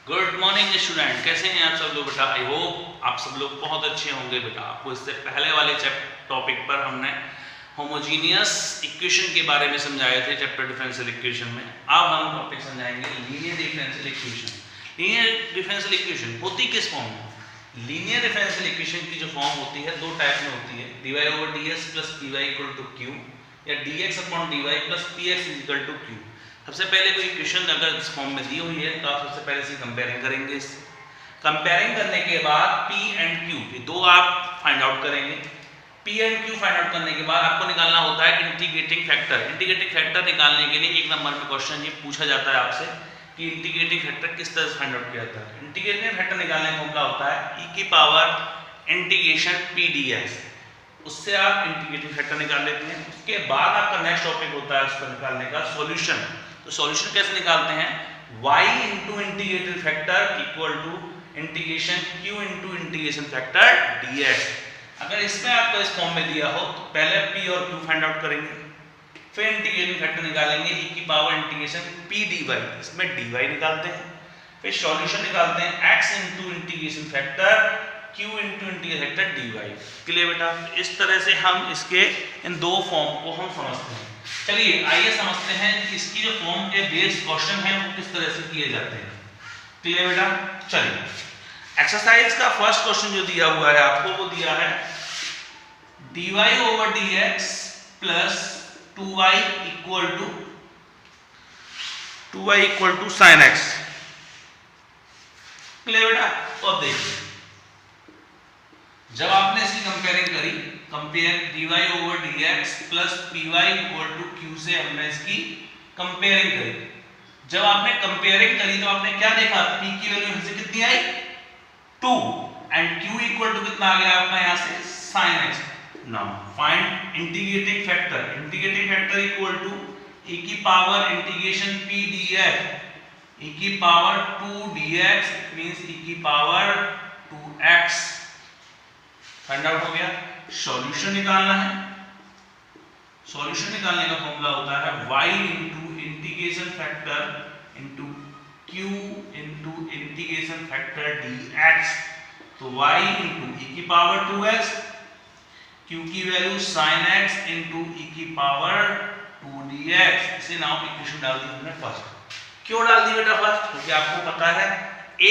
Good morning student, कैसे हैं आप सब लोग बेटा। आई होप आप सब लोग बहुत अच्छे होंगे बेटा। आपको इससे पहले वाले टॉपिक पर हमने होमोजीनियस इक्वेशन के बारे में समझाए थे चैप्टर डिफरेंशियल इक्वेशन में। अब हम टॉपिक समझाएंगे linear differential equation. Linear differential equation होती किस फॉर्म में? लीनियर डिफरेंशियल इक्वेशन की जो फॉर्म होती है दो टाइप में होती है, dy/dx + py = q या dx/dy + px = q। सबसे पहले कोई इक्वेशन अगर इस फॉर्म में दी हुई है तो आप सबसे पहले इसकी कंपेयरिंग करेंगे। कंपेयरिंग करने के बाद P एंड Q ये दो आप फाइंड आउट करेंगे। P and Q find out करने के बाद आपको निकालना होता है इंटीग्रेटिंग फैक्टर। इंटीग्रेटिंग फैक्टर निकालने के लिए एक नंबर में क्वेश्चन ये पूछा जाता है आपसे कि इंटीग्रेटिंग फैक्टर किस तरह से फाइंड आउट किया जाता है। इंटीग्रेटिंग फैक्टर निकालने का फॉर्मूला होता है e⁻∫ P dx। उससे आप इंटीग्रेटिंग फैक्टर निकाल लेते हैं। उसके बाद आपका नेक्स्ट टॉपिक होता है उसको निकालने का सॉल्यूशन। तो सॉल्यूशन कैसे निकालते हैं? y * integrated factor = integration q * integration factor dx। अगर इसमें आपको इस फॉर्म में दिया हो तो पहले p और q फाइंड आउट करेंगे, फिर इंटीग्रेटिंग फैक्टर निकालेंगे e⁻∫ P dy। इसमें dy निकालते हैं, फिर सॉल्यूशन निकालते हैं x * integration factor q * integration factor dy। Clear बेटा? इस तरह से हम इसके इन दो फॉर्म को हम समझते हैं। चलिए आइए समझते हैं कि इसकी जो फॉर्म के बेस क्वेश्चन है वो किस तरह से किए जाते हैं। क्लियर बेटा? चलिए एक्सरसाइज का फर्स्ट क्वेश्चन जो दिया हुआ है आपको वो दिया है dy/dx + 2y = sin x। Clear बेटा? तो अब देखिए जब आपने इसकी कंपेयरिंग करी, कंपेयर dy/dx + py = q से हमने इसकी कंपेयरिंग करी। जब आपने कंपेयरिंग करी तो आपने क्या देखा? p की वैल्यू यहां से कितनी आई? 2 एंड q = कितना आ गया आपका यहां से? sin x। Now find integrating factor. Integrating factor = e⁻∫ P dx e⁻2 dx means e⁻2x। Find out हो गया। सॉल्यूशन निकालना है। सॉल्यूशन निकालने का फॉर्मूला होता है y * integration factor q * integration factor dx। तो y * e⁻2x, q की value sin x * e⁻2 dx। इसे नाउ इक्वेशन डाल दी हमने फर्स्ट। क्यों डाल दी बेटा फर्स्ट? क्योंकि आपको पता है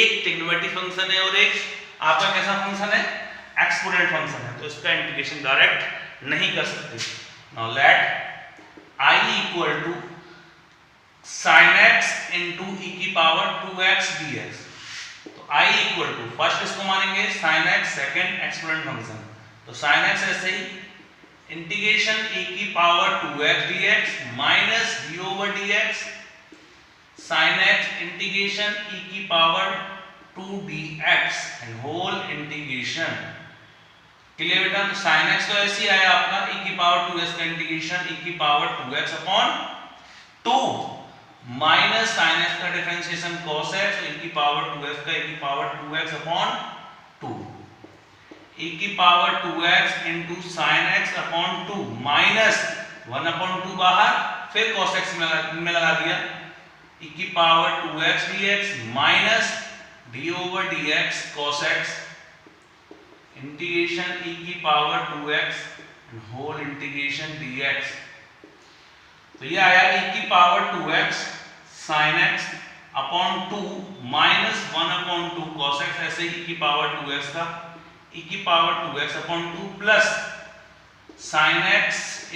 एक ट्रिग्नोमेट्रिक फंक्शन है और एक आपका कैसा फंक्शन है? एक्सपोनेंट फंक्शन है, तो इसका इंटीग्रेशन डायरेक्ट नहीं कर सकते। Now let I = sin x * e⁻2x dx। तो I = फर्स्ट इसको मानेंगे sin x, second exponent function, तो sin x ऐसे ही integration e⁻2x dx minus d/dx sin x integration e⁻2 dx and whole integration. Clear बेटा? तो sin x तो ऐसे ही आया आपका e⁻2x का integration e⁻2x/2 minus sin x का डिफरेंशिएशन cos x e⁻2x का e⁻2x/2 e⁻2x sin x/2 minus 1/2 बाहर, फिर cos x में लगा दिया e⁻2x dx minus d/dx cos x integration e⁻2x whole integration dx। तो ये आया e⁻2x sin x/2 minus 1/2 cos x। ऐसे e⁻2x का e⁻2x/2 plus sin x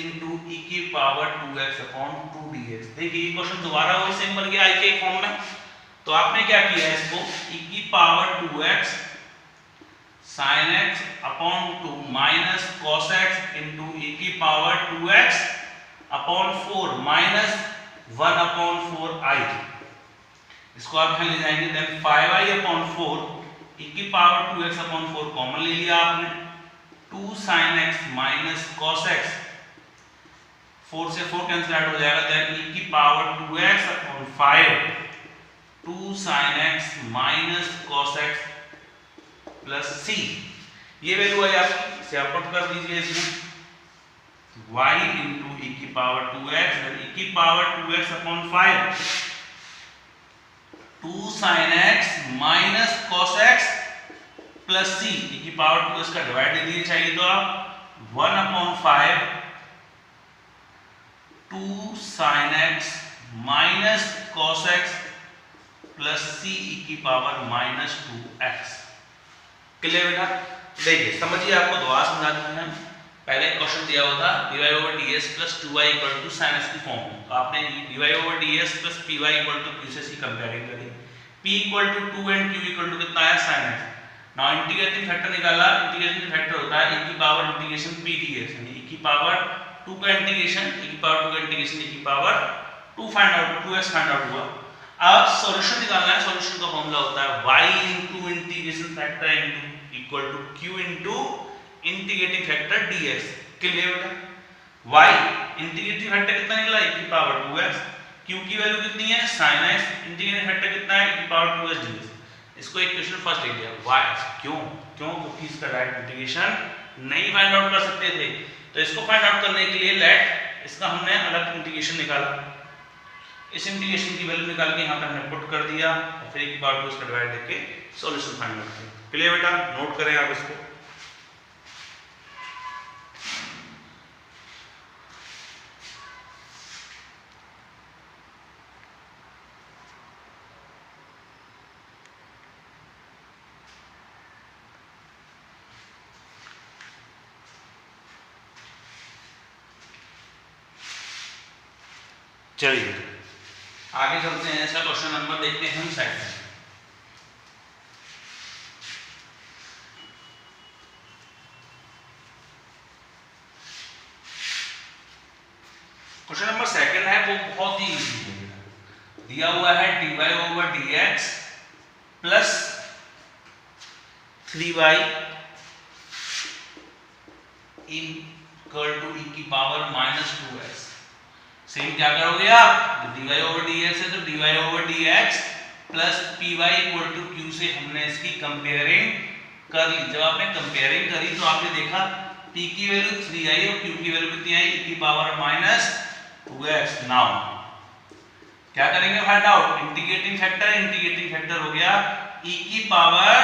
e⁻2x/2 dx। देखिए ये क्वेश्चन दोबारा वही सेम बन गया i के फॉर्म में। तो आपने क्या किया इसको e⁻2x sin x/2 minus cos x e⁻2x/4 minus 1/4i। इसको आप यहां ले जाएंगे, देन 5i/4 e⁻2x/4 कॉमन ले लिया आपने, 2 sin x minus cos x, 4 से 4 कैंसिल आउट हो जाएगा, then e⁻2x/5 2 sin x minus cos x plus c। ये वैल्यू है आपकी, इसे आप पुट कर दीजिए इसमें y * e⁻2x e⁻2x/5 2 sin x minus cos x plus c e की पावर 2 इसका डिवाइड दे दिए चाहिए तो आप 1/5 2 sin x minus cos x plus c e की पावर माइनस 2x। क्लियर बेटा? देखिए समझिए, आपको दोबारा समझा देते हैं। पहले क्वेश्चन दिया हुआ था dy/ds plus 2y = sin x की फॉर्म में, तो आपने dy/ds प्लस py = q से c कंपेयरिंग करी। p = 2 एंड q = कितना आया sin x। Now integrating factor निकाला। इंटीग्रेटिंग फैक्टर होता है e की पावर इंटीग्रेशन p ds, यानी e की पावर 2 का इंटीग्रेशन e की पावर 2 का इंटीग्रेशन e की power 2 find out 2x find out हुआ। अब सॉल्यूशन निकालना है। सॉल्यूशन का फॉर्मूला होता है y * integration factor equal to q into integrating factor dx। Clear बेटा? y इंटीग्रेटिंग फैक्टर कितना निकला e की पावर 2x, q की वैल्यू कितनी है sin x, इंटीग्रेटिंग फैक्टर कितना है e की पावर 2x dx। इसको इक्वेशन फर्स्ट लिख दिया y। क्यों? क्योंकि इसका डायरेक्ट इंटीग्रेशन नहीं फाइंड आउट कर सकते थे, तो इसको फाइंड आउट करने के लिए लेट इसका हमने अलग इंटीग्रेशन निकाला। इस इंटीग्रेशन की वैल्यू निकाल के यहाँ पे हमने पुट कर दिया और फिर e की पावर 2 इसका डिवाइड करके सॉल्यूशन फाइंड आउट किया। क्लियर बेटा? नोट करें आप इसको। चलिए आगे चलते हैं। ऐसा क्वेश्चन नंबर देखते हैं हम साइड में। क्वेश्चन नंबर सेकंड है, वो बहुत ही इजी है। दिया हुआ है dy/dx प्लस 3y = e की पावर माइनस 2x। सेम क्या करोगे आप? dy/dx है तो dy/dx प्लस py = q से हमने इसकी कंपेयरिंग कर ली। जब आपने कंपेयरिंग करी तो आपने देखा p की वैल्यू 3 आई और q की वैल्यू कितनी आई e की पावर माइनस 2x। नाउ क्या करेंगे फाइंड आउट? इंटीग्रेटिंग फैक्टर हो गया e की power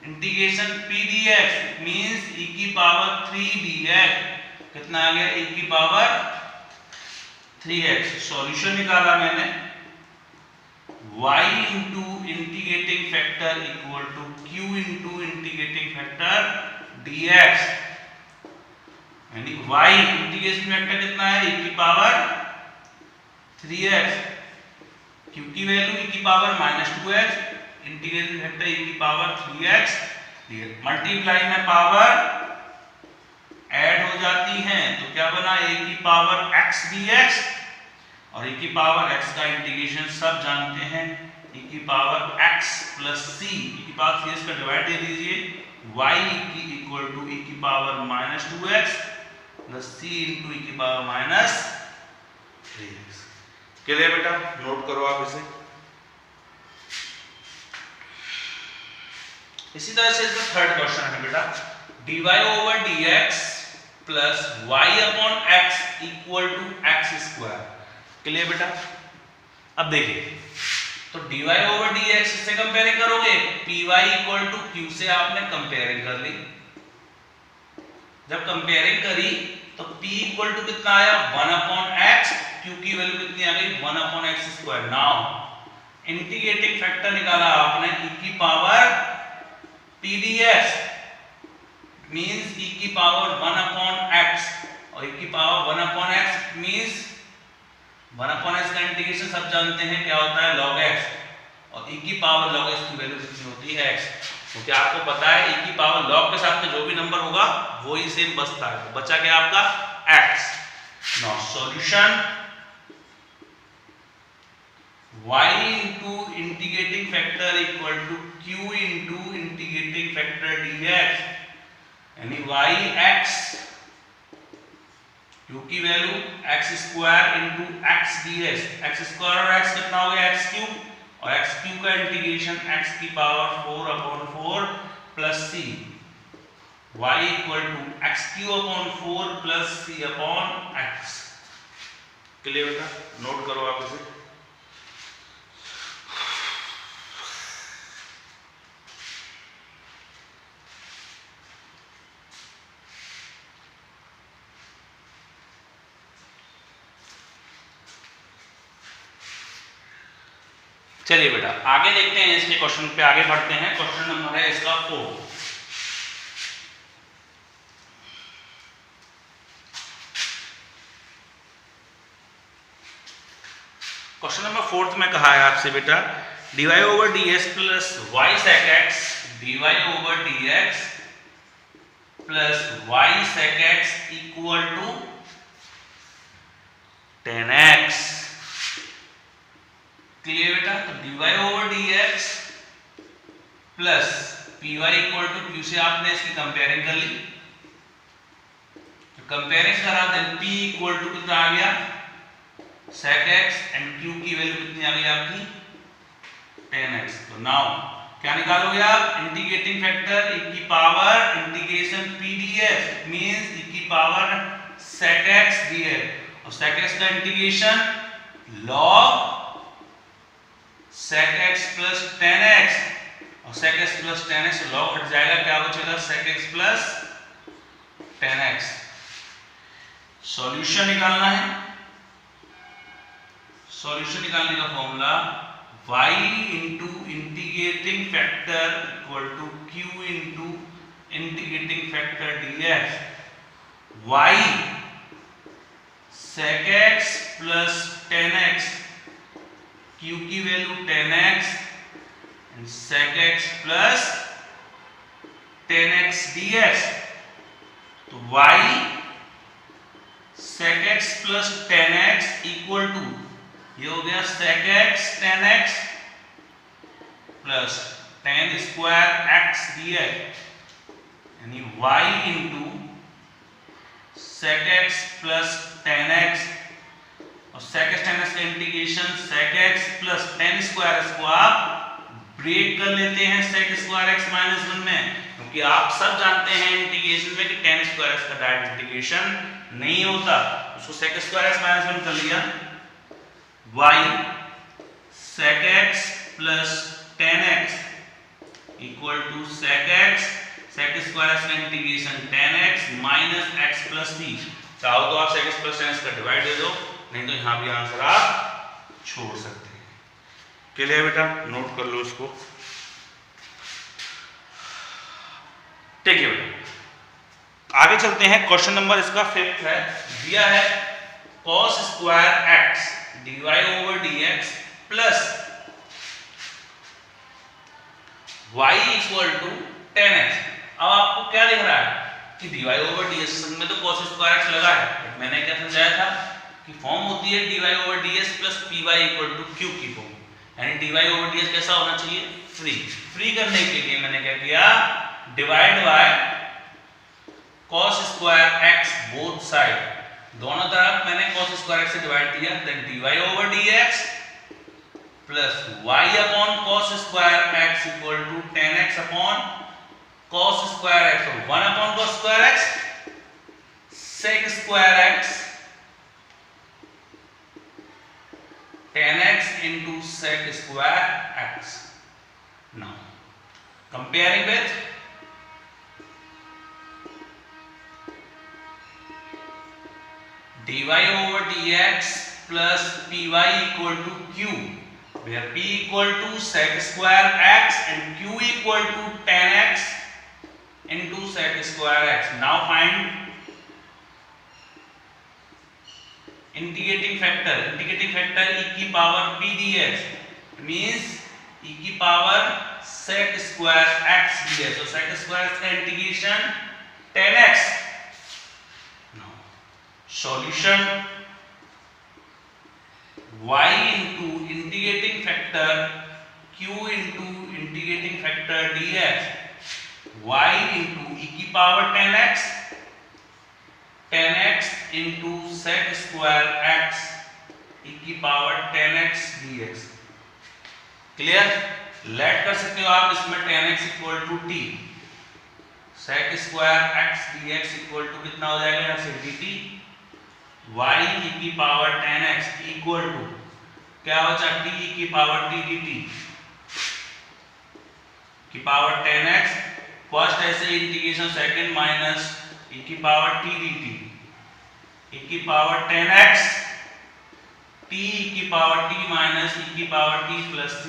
integration p dx means e की पावर 3 dx। कितना आ गया? e की पावर 3x। सॉल्यूशन निकाला मैंने y into integrating factor equal to q into integrating factor dx, यानी y इंटीग्रेशन फैक्टर कितना है e की पावर 3x, q की वैल्यू e की power minus 2x, integrating factor e की पावर 3x dx। मल्टीप्लाई में पावर ऐड हो जाती हैं तो क्या बना? a की पावर x dx और e की पावर x का इंटीग्रेशन सब जानते हैं e की power x plus c, e की पावर c इसका डिवाइड दे दीजिए y की इक्वल टू e की power minus 2x plus c into e की पावर माइनस 3x। क्लियर बेटा? नोट करो आप इसे। इसी तरह से इसका थर्ड क्वेश्चन है बेटा dy/dx plus y/x equal to x²। Clear बेटा? अब देखिए तो dy/dx से कंपेयरिंग करोगे py = q से आपने कंपेयरिंग कर ली। जब कंपेयरिंग करी तो p = कितना आया 1/x, q की वैल्यू कितनी आ गई 1/x²। नाउ इंटीग्रेटिंग फैक्टर निकाला आपने e की power p dx means e की पावर 1/x और e की पावर 1/x मींस 1/x का इंटीग्रेशन सब जानते हैं क्या होता है log x, और e की पावर log x की वैल्यू कितनी होती है x। क्योंकि आपको पता है e की पावर log के साथ में जो भी नंबर होगा वो ही सेम बचता है। बचा क्या आपका x। Now solution y into integrating factor equal to q into integrating factor dx, यानी yx q की value x² into x dx। x² और x कितना हो गया x³ और x³ का इंटीग्रेशन x की power 4/4 plus c y equal to x³ plus c/x। Clear बेटा? नोट करो आप इसे। चलिए बेटा आगे देखते हैं, इसके क्वेश्चन पे आगे बढ़ते हैं। क्वेश्चन नंबर है इसका 4। क्वेश्चन नंबर 4 में कहा है आपसे बेटा dy over dx plus y sec x, dy over dx plus y sec x equal to tan x। Clear बेटा? तो dy over dx plus py equal to q से आपने इसकी कंपेयरिंग कर ली, तो कंपेयरिंग करा देन p इक्वल टू कितना आ गया sec x एंड q की वैल्यू कितनी आ गई आपकी tan x। तो नाउ क्या निकालोगे आप? इंटीग्रेटिंग फैक्टर e की power integration p dx means e की पावर sec x dx, और sec x का integration log sec x plus tan x, और sec x plus tan x log हट जाएगा, क्या बचेगा sec x plus tan x। Solution निकालना है, सॉल्यूशन निकालने का formula y into integrating factor equal to q into integrating factor dx, y sec x plus tan x, q की value tan x and sec x plus tan x dx। तो y sec x plus tan x equal to ये हो गया sec x tan x plus tan square x dx, यानी y into sec x plus tan x, और sec x tan x का integration sec x plus tan square, इसको आप break कर लेते हैं sec स्क्वायर x माइनस 1 में, क्योंकि आप सब जानते हैं इंटीग्रेशन में कि tan स्क्वायर x का डायरेक्ट इंटीग्रेशन नहीं होता, उसको sec स्क्वायर x माइनस 1 कर लिया। y sec x plus tan x equal to sec x sec square x का integration tan x minus x plus c। चाहो तो आप sec x plus tan x का डिवाइड दे दो, नहीं तो यहां भी आंसर आप छोड़ सकते हैं। क्लियर बेटा? नोट कर लो इसको। ठीक है बेटा आगे चलते हैं। क्वेश्चन नंबर इसका 5 है, दिया है cos square x dy over dx plus y equal to tan x। अब आपको क्या दिख रहा है कि dy over dx में तो cos स्क्वायर x लगा है, बट मैंने क्या समझाया था कि फॉर्म होती है dy over ds plus py equal to q की फॉर्म, यानी dy over ds कैसा होना चाहिए? फ्री। फ्री करने के लिए मैंने क्या किया? Divide by cos square x both side, दोनों तरफ मैंने cos स्क्वायर x से डिवाइड किया, then dy over dx plus y upon cos square x equal to tan x upon cos square x, और 1 upon cos square x sec square x tan x into sec square x। now comparing with dy over dx plus py equal to q, where p equal to sec square x and q equal to tan x into sec square x। now find integrating factor e की power p dx means e की power sec square x dx, so sec square x का integration tan x। solution y into integrating factor q into integrating factor dx, y into e की power tan x into sec square x e की power tan x dx। Clear? Let कर सकते हो आप इसमें tan x equal to t, sec square x dx equal to कितना हो जाएगा यहाँ से dt, y e की power tan x equal to क्या बचा t e की पावर t dt की पावर tan x, फर्स्ट ऐसे इंटीग्रेशन सेकंड माइनस e की पावर t dt e की power tan x t e की पावर t माइनस e की power t plus c,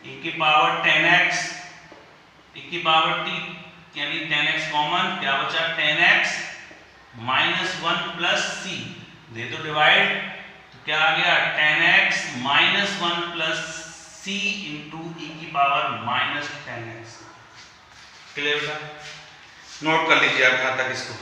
e की power 10x e की power t यानी 10x common, क्या बचा 10x माइनस 1 प्लस c, दे तो डिवाइड, तो क्या आ गया 10x minus 1 plus c into e की पावर माइनस 10x। क्लियर बेटा? नोट कर लीजिए आप यहां तक इसको।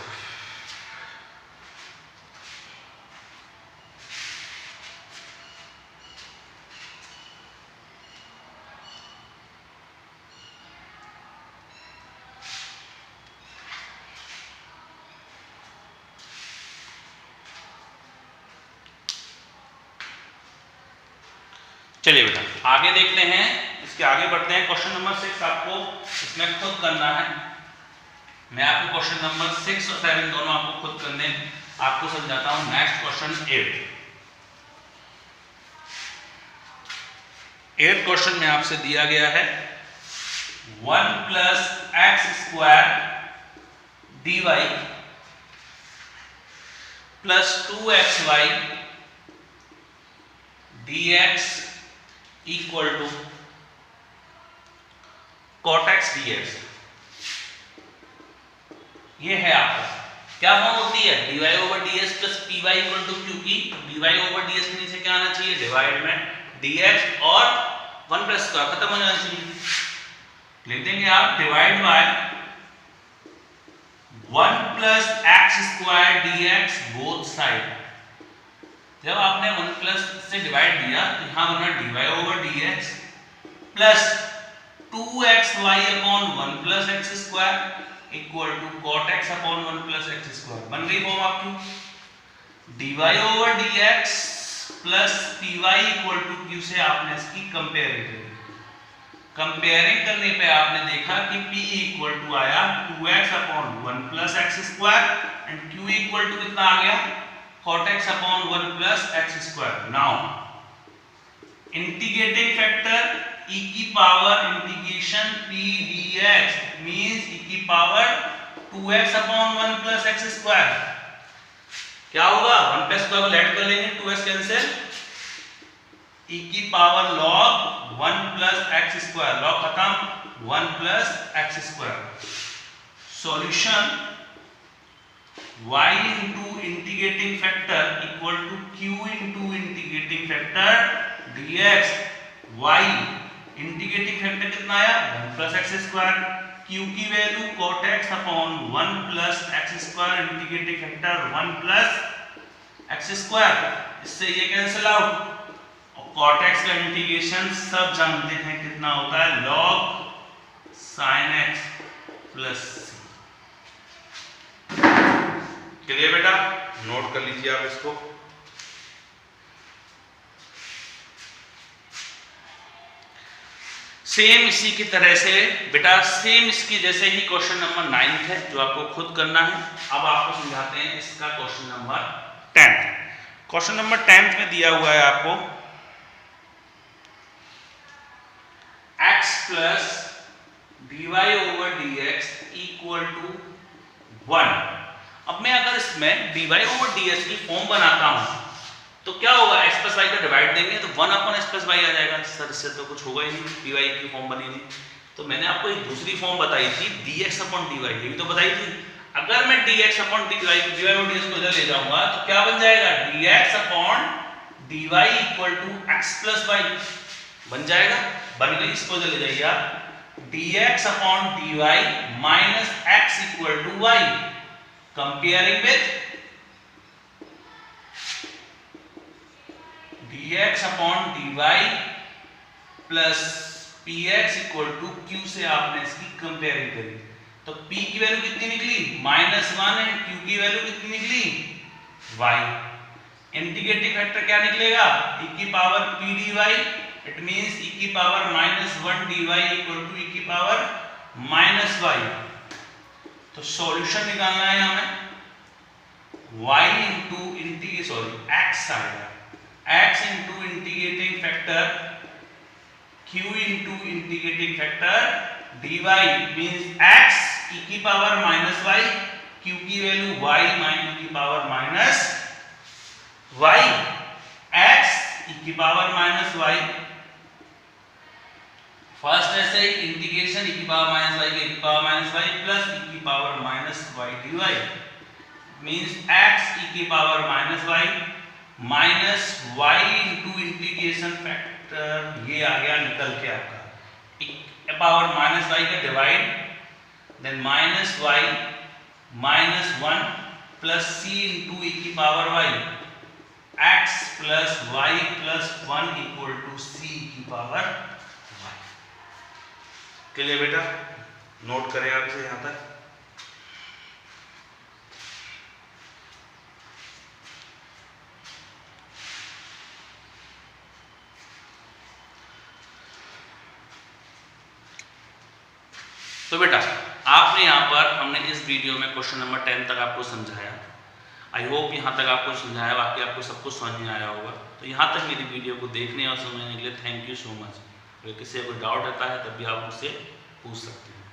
चलिए बेटा आगे देखते हैं, इसके आगे बढ़ते हैं। क्वेश्चन नंबर 6 आपको इसमें खुद करना है। मैं आपको क्वेश्चन नंबर 6 और 7 दोनों आपको खुद करने आपको समझाता हूं। नेक्स्ट क्वेश्चन 8 क्वेश्चन में आपसे दिया गया है 1 plus x square dy plus 2xy dx equal to cot x dx। ये है आपका क्या फॉर्म होती है dy over ds plus py equal to q की, dy ओवर ds के नीचे क्या आना चाहिए डिवाइड में dx और 1 प्लस का खत्म हो जाना चाहिए। लिख देंगे आप divide by 1 plus x square dx both side. जब आपने 1 प्लस से डिवाइड दिया तो यहां बना dy over dx plus 2xy upon 1 plus x square equal to cot x upon 1 plus x square. बन गई फॉर्म आपकी dy over dx plus py equal to q से आपने इसकी कंपेयरिंग करी। कंपेयरिंग करने पे आपने देखा कि p इक्वल टू आया 2x upon 1 plus x square and q equal to कितना आ गया cot x upon 1 plus x square। Now integrating factor e की power integration p dx means e की power 2x upon 1 plus x square। क्या होगा 1 plus को add कर लेंगे 2x कैंसिल, e की power log 1 plus x square, log खत्म 1 plus x square। Solution y into integrating factor equal to q into integrating factor dx। y integrating factor कितना आया 1 plus x square, q की value cot x upon 1 plus x square integrating factor 1 plus x square। इससे ये cancel out और cot x का integration सब जानते हैं कितना होता है log sin x plus c। Clear बेटा? नोट कर लीजिए आप इसको। सेम इसी की तरह से बेटा सेम इसकी जैसे ही क्वेश्चन नंबर 9 है जो आपको खुद करना है। अब आपको समझाते हैं इसका क्वेश्चन नंबर 10। क्वेश्चन नंबर 10 में दिया हुआ है आपको x plus dy over dx equal to 1। अब मैं अगर इसमें dy ओवर ds की फॉर्म बनाता हूं तो क्या होगा x प्लस y का डिवाइड देंगे तो 1 अपॉन x प्लस y आ जाएगा। सर इससे तो कुछ होगा ही नहीं, dy की फॉर्म बनी नहीं। तो मैंने आपको एक दूसरी फॉर्म बताई थी dx अपॉन dy, ये भी तो बताई थी। अगर मैं dx upon dy over ds को इधर ले जाऊंगा तो क्या बन जाएगा dx upon dy equal to x plus y बन जाएगा। बन गई, इसको इधर ले जाइए आप dx upon dy minus x equal to y। Comparing with dx upon dy plus px equal to q से आपने इसकी कंपेयरिंग करी तो p की वैल्यू कितनी निकली -1 एंड q की वैल्यू कितनी निकली y। इंटीग्रेटिंग फैक्टर क्या निकलेगा e की power p dy, it means e की power -1 dy equal to e की पावर -y। तो सॉल्यूशन निकालना है हमें y into x आएगा x into integrating factor q into integrating factor dy means x e की पावर -y, q की value y e की पावर -y की पावर माइनस वाई, फर्स्ट ऐसे इंटीग्रेशन e की पावर माइनस वाई की power minus y plus e की power minus y d y means x e की power minus y minus y into integration factor, ये आ गया निकल के आपका e पावर माइनस वाई का divide then minus y minus 1 plus c into e की power y x plus y plus 1 equal to c की पावर y। क्लियर बेटा, नोट करें आप इसे यहां तक। तो बेटा आपने यहाँ पर हमने इस वीडियो में क्वेश्चन नंबर 10 तक आपको समझाया। आई होप यहाँ तक आपको समझाया, बाकी आपको सब कुछ समझ में आया होगा। तो यहाँ तक मेरी वीडियो को देखने और समझने के लिए थैंक यू सो मच। अगर किसी को कोई डाउट रहता है तब भी आप मुझसे पूछ सकते हैं।